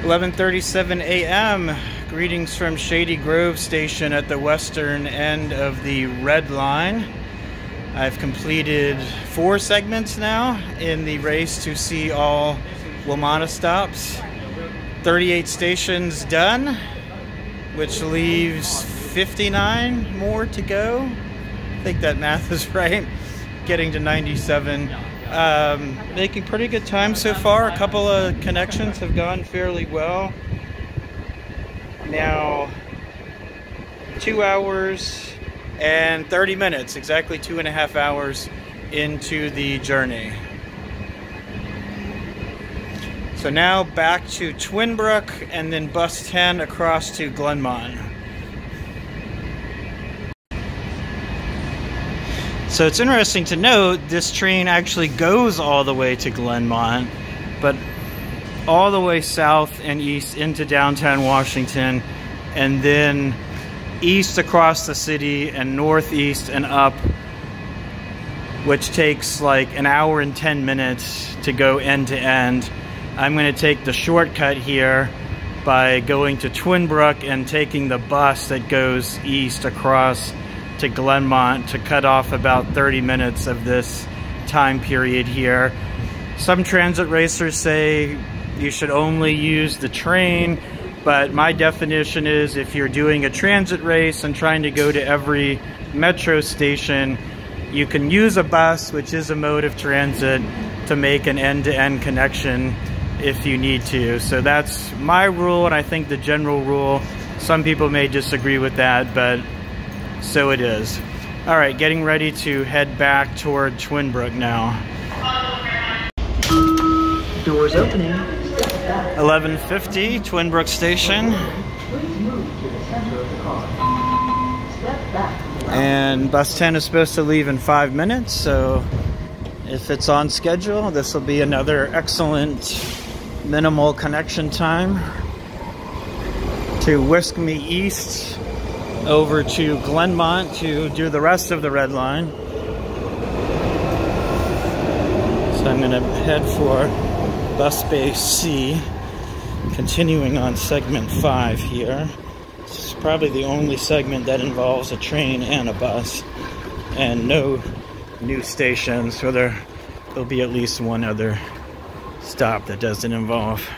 11:37 a.m. Greetings from Shady Grove Station at the western end of the Red Line. I've completed 4 segments now in the race to see all WMATA stops. 38 stations done, which leaves 59 more to go. I think that math is right. Getting to 97. Making pretty good time so far. A couple of connections have gone fairly well. Now 2 hours and 30 minutes, exactly 2.5 hours into the journey. So now back to Twinbrook and then bus 10 across to Glenmont. So it's interesting to note this train actually goes all the way to Glenmont, but all the way south and east into downtown Washington, and then east across the city and northeast and up, which takes like an hour and 10 minutes to go end to end. I'm going to take the shortcut here by going to Twinbrook and taking the bus that goes east across to Glenmont to cut off about 30 minutes of this time period here. Some transit racers say you should only use the train, but my definition is if you're doing a transit race and trying to go to every metro station, you can use a bus, which is a mode of transit, to make an end-to-end connection if you need to. So that's my rule, and I think the general rule. Some people may disagree with that, but so it is. All right, getting ready to head back toward Twinbrook now. Doors opening. 11:50, Twinbrook Station. And bus 10 is supposed to leave in 5 minutes, so if it's on schedule, this will be another excellent minimal connection time to whisk me east over to Glenmont to do the rest of the Red Line. So I'm going to head for bus bay C, continuing on segment 5 here. This is probably the only segment that involves a train and a bus, and no new stations, so there'll be at least one other stop that doesn't involve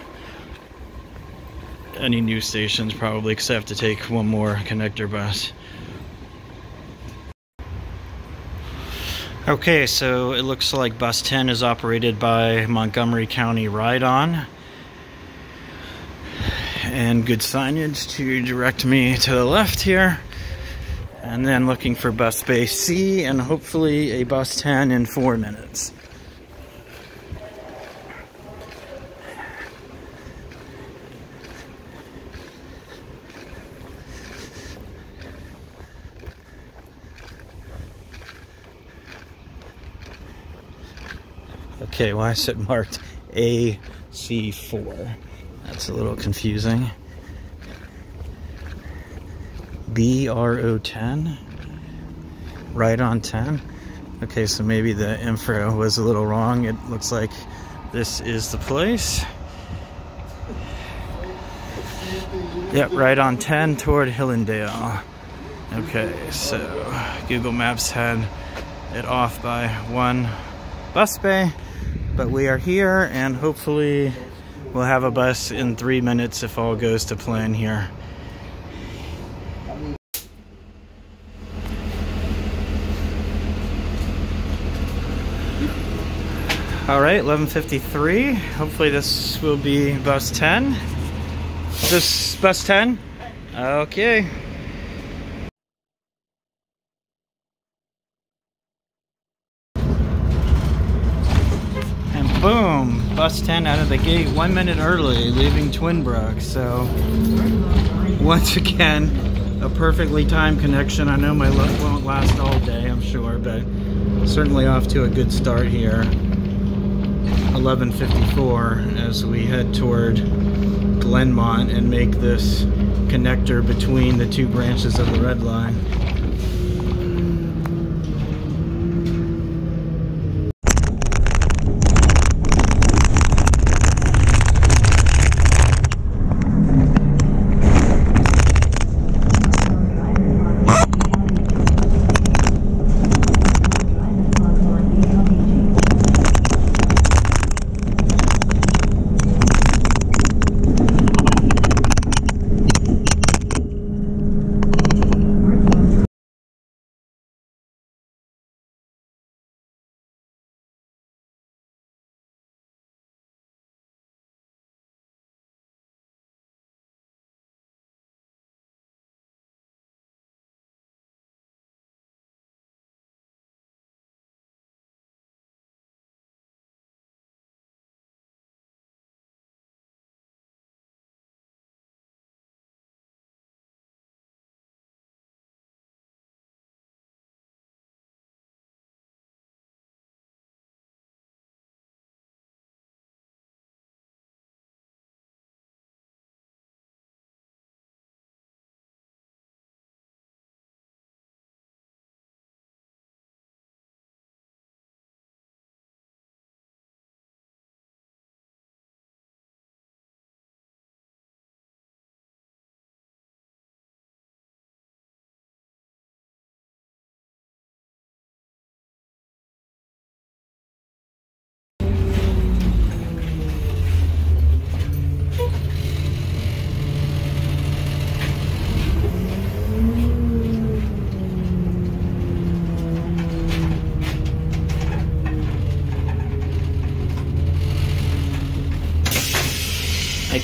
any new stations, probably, because I have to take one more connector bus. Okay, so it looks like bus 10 is operated by Montgomery County Ride-On, and good signage to direct me to the left here. And then looking for bus bay C and hopefully a bus 10 in 4 minutes. Okay, why is it marked AC4? That's a little confusing. BRO10, right on 10. Okay, so maybe the info was a little wrong. It looks like this is the place. Yep, right on 10 toward Hillendale. Okay, so Google Maps had it off by 1 bus bay, but we are here, and hopefully we'll have a bus in 3 minutes if all goes to plan here. All right, 11:53. Hopefully this will be bus 10. Is this bus 10? Okay. And boom, bus 10 out of the gate 1 minute early, leaving Twinbrook. So once again, a perfectly timed connection. I know my luck won't last all day, I'm sure, but certainly off to a good start here. 11:54 as we head toward Glenmont and make this connector between the 2 branches of the Red Line.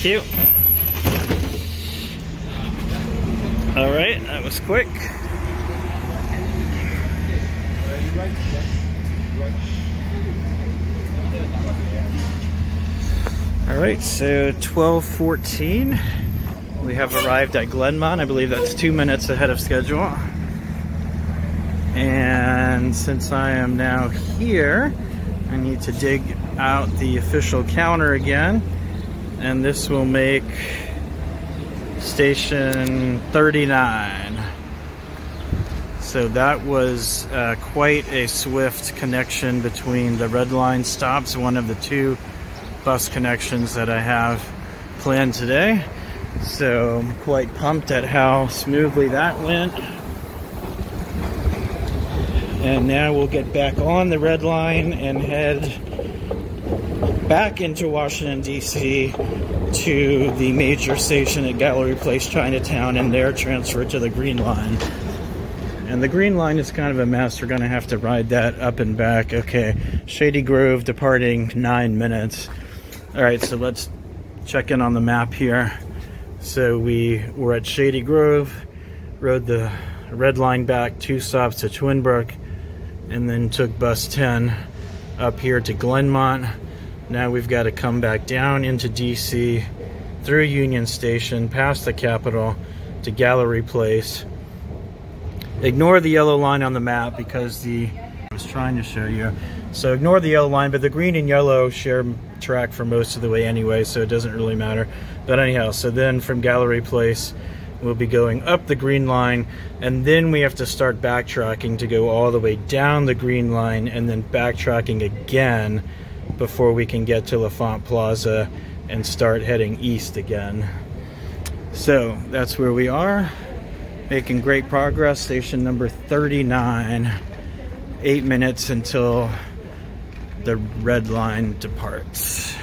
Thank you. All right, that was quick. All right, so 12:14. We have arrived at Glenmont. I believe that's 2 minutes ahead of schedule. And since I am now here, I need to dig out the official counter again. And this will make station 39. So that was quite a swift connection between the Red Line stops, one of the 2 bus connections that I have planned today. So I'm quite pumped at how smoothly that went. And now we'll get back on the Red Line and head back into Washington, D.C. to the major station at Gallery Place, Chinatown, and there transfer to the Green Line. And the Green Line is kind of a mess. We're going to have to ride that up and back. Okay, Shady Grove departing 9 minutes. All right, so let's check in on the map here. So we were at Shady Grove, rode the Red Line back 2 stops to Twinbrook, and then took bus 10 up here to Glenmont. Now we've got to come back down into DC, through Union Station, past the Capitol, to Gallery Place. Ignore the yellow line on the map because I was trying to show you. So ignore the yellow line, but the green and yellow share track for most of the way anyway, so it doesn't really matter. But anyhow, so then from Gallery Place, we'll be going up the Green Line, and then we have to start backtracking to go all the way down the Green Line, and then backtracking again before we can get to LaFont Plaza and start heading east again. So that's where we are, making great progress. Station number 39. 8 minutes until the Red Line departs.